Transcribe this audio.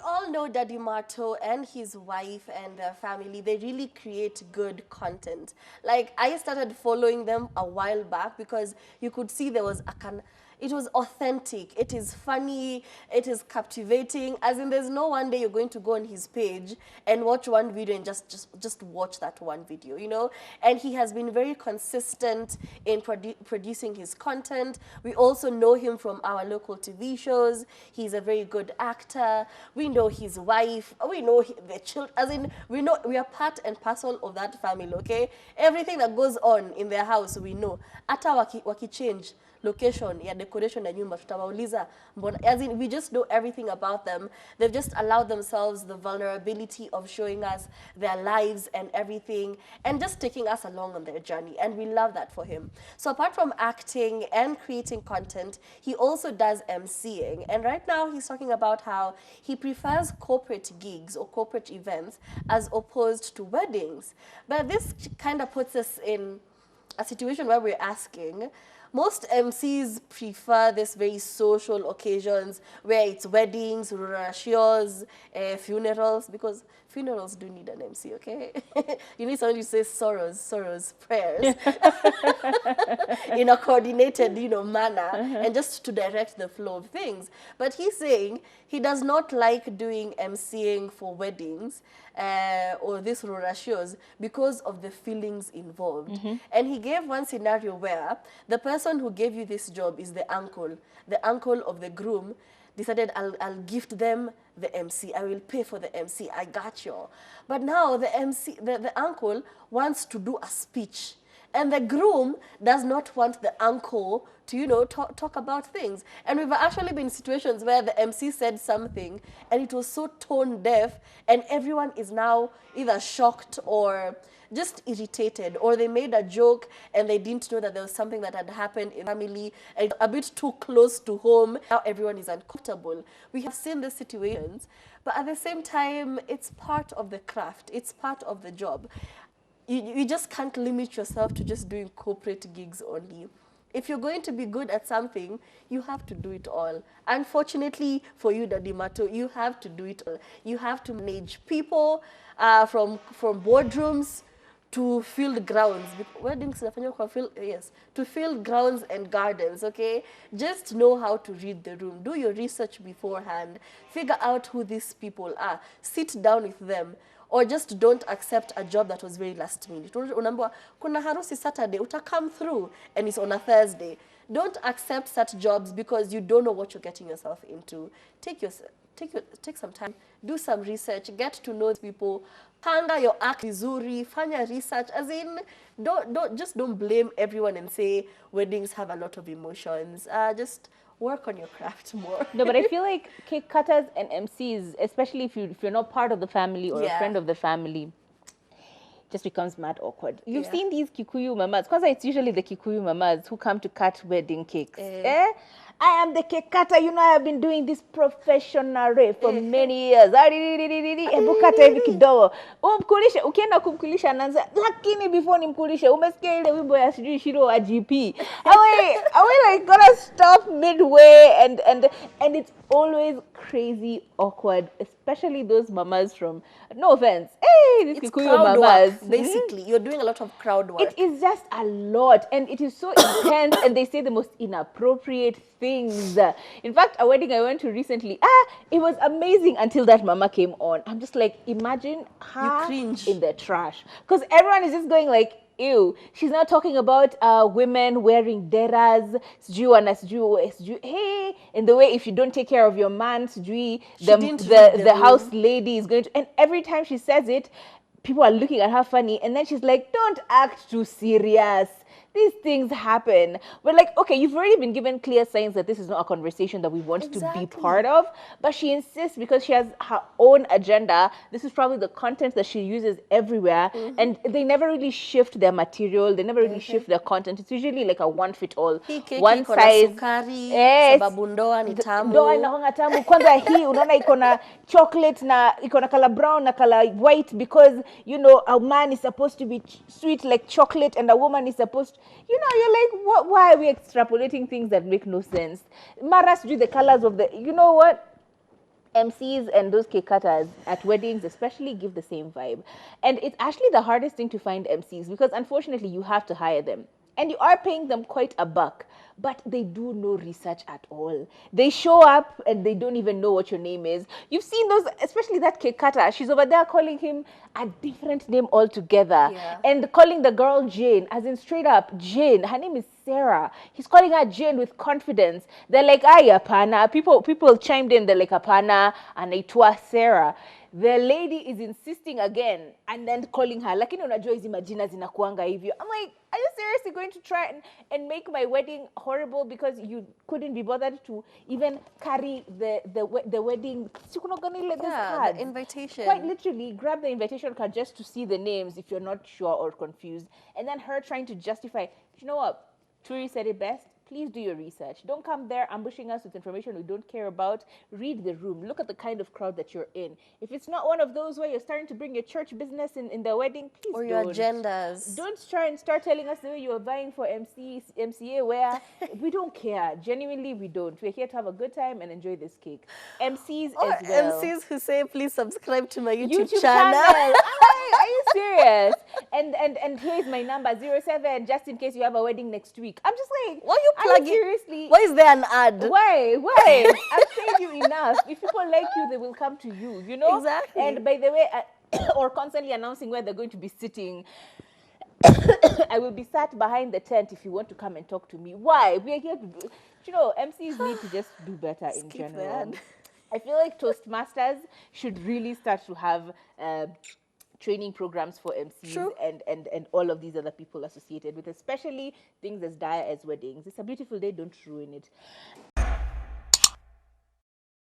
all know Daddy Marto and his wife and their family, they really create good content. Like, I started following them a while back because you could see there was it was authentic, it is funny, it is captivating. As in, there's no one day you're going to go on his page and watch one video and just watch that one video, you know? And he has been very consistent in producing his content. We also know him from our local TV shows. He's a very good actor. We know his wife. We know the children. As in, we are part and parcel of that family, okay? Everything that goes on in their house, we know. Ata waki change location ya decoration ya nyumba tutawauliza mbona, as in, we just know everything about them. They've just allowed themselves the vulnerability of showing us their lives and everything and just taking us along on their journey, and we love that for him. So apart from acting and creating content, he also does MCing, and right now he's talking about how he prefers corporate gigs or corporate events as opposed to weddings. But this kind of puts us in a situation where we're asking, most MCs prefer this very social occasions where it's weddings, rashios, funerals, because funerals do need an MC, okay? You need someone who says sorrows, prayers in a coordinated, manner, and just to direct the flow of things. But he's saying he does not like doing MCing for weddings or these rashios because of the feelings involved. And he gave one scenario where the person who gave you this job is the uncle of the groom, decided I'll gift them the MC. I will pay for the MC. I got you. But now the MC, the uncle wants to do a speech, and the groom does not want the uncle to, talk about things. And we've actually been in situations where the MC said something and it was so tone deaf, and everyone is now either shocked or just irritated, or they made a joke and they didn't know that there was something that had happened in the family and a bit too close to home. Now everyone is uncomfortable. We have seen these situations, but at the same time, it's part of the craft. It's part of the job. You just can't limit yourself to just doing corporate gigs only. If you're going to be good at something, you have to do it all. Unfortunately for you, Daddy Marto, you have to do it all. You have to manage people from boardrooms to field grounds. Weddings, yes, to field grounds and gardens, okay? Just know how to read the room. Do your research beforehand. Figure out who these people are. Sit down with them. Or just don't accept a job that was very last minute. Unaambiwa kuna harusi Saturday, come through, and it's on a Thursday. Don't accept such jobs because you don't know what you're getting yourself into. Take some time, do some research, get to know people, panga your act vizuri, fanya research. As in, don't blame everyone and say weddings have a lot of emotions. Just work on your craft more. No, but I feel like cake cutters and MCs, especially if you're not part of the family or a friend of the family, just becomes mad awkward. You've seen these Kikuyu mamas, because it's usually the Kikuyu mamas who come to cut wedding cakes. I am the cake cutter, I have been doing this professionally for many years. Hebu kata hivi kidogo. Umkulishe, ukienda kumkulisha anaanza, lakini before nimkulishe, umesikia ile wimbo ya sijui Shiro wa GP. Are we like gonna stop midway? And it's always crazy awkward, especially those mamas from, no offense, these Kikuyu mamas. Work, basically, you're doing a lot of crowd work. It is just a lot, and it is so intense, and they say the most inappropriate things. In fact, a wedding I went to recently, it was amazing until that mama came on. I'm just like, imagine her in the trash. Because everyone is just going like, ew. She's now talking about women wearing deras, hey, in the way if you don't take care of your man, the house lady is going to, and every time she says it, people are looking at her funny, and then she's like, don't act too serious. These things happen. We're like, okay, you've already been given clear signs that this is not a conversation that we want to be part of. But she insists because she has her own agenda. This is probably the content that she uses everywhere. And they never really shift their material. They never really shift their content. It's usually like a one-fit-all. One size. Sababu ndoa ni tamu. Ndoa inakuanga tamu. Kwanza hii, unaona ikona chocolate na ikona color brown na color white because, a man is supposed to be sweet like chocolate and a woman is supposed to, you're like, why are we extrapolating things that make no sense? Maras do the colors of the, you know what? MCs and those cake cutters at weddings especially give the same vibe. And it's actually the hardest thing to find MCs because unfortunately you have to hire them. And you are paying them quite a buck, but they do no research at all. They show up and they don't even know what your name is. You've seen those, especially that cake cutter. She's over there calling him a different name altogether. Yeah. And calling the girl Jane, as in straight up Jane. Her name is Sarah. He's calling her Jane with confidence. They're like, "Ay, apana." People chimed in. They're like, "Apana," and itwa Sarah. The lady is insisting again and then calling her. Lakini unajua hizi majina zinakuanga hivyo. I'm like, are you seriously going to try and make my wedding horrible because you couldn't be bothered to even carry the wedding? Yeah, the invitation. Quite literally, grab the invitation card just to see the names if you're not sure or confused. And then her trying to justify, you know what? Turi said it best. Please do your research. Don't come there ambushing us with information we don't care about. Read the room. Look at the kind of crowd that you're in. If it's not one of those where you're starting to bring your church business in the wedding, please or don't. your agendas. Don't try and start telling us the way you are vying for MCA where we don't care. Genuinely, we don't. We're here to have a good time and enjoy this cake. MCs or as well. MCs who say, please subscribe to my YouTube channel. channel. Are you serious? And here's my number, 07, just in case you have a wedding next week. I'm just like, why are you plugging? Seriously? Why is there an ad? Why? I've said you enough. If people like you, they will come to you, you know? Exactly. And by the way, or constantly announcing where they're going to be sitting. I will be sat behind the tent if you want to come and talk to me. Why? We are here to do, you know, MCs need to just do better in general. That. I feel like Toastmasters should really start to have training programs for MCs and all of these other people associated with, especially things as dire as weddings. It's a beautiful day, don't ruin it.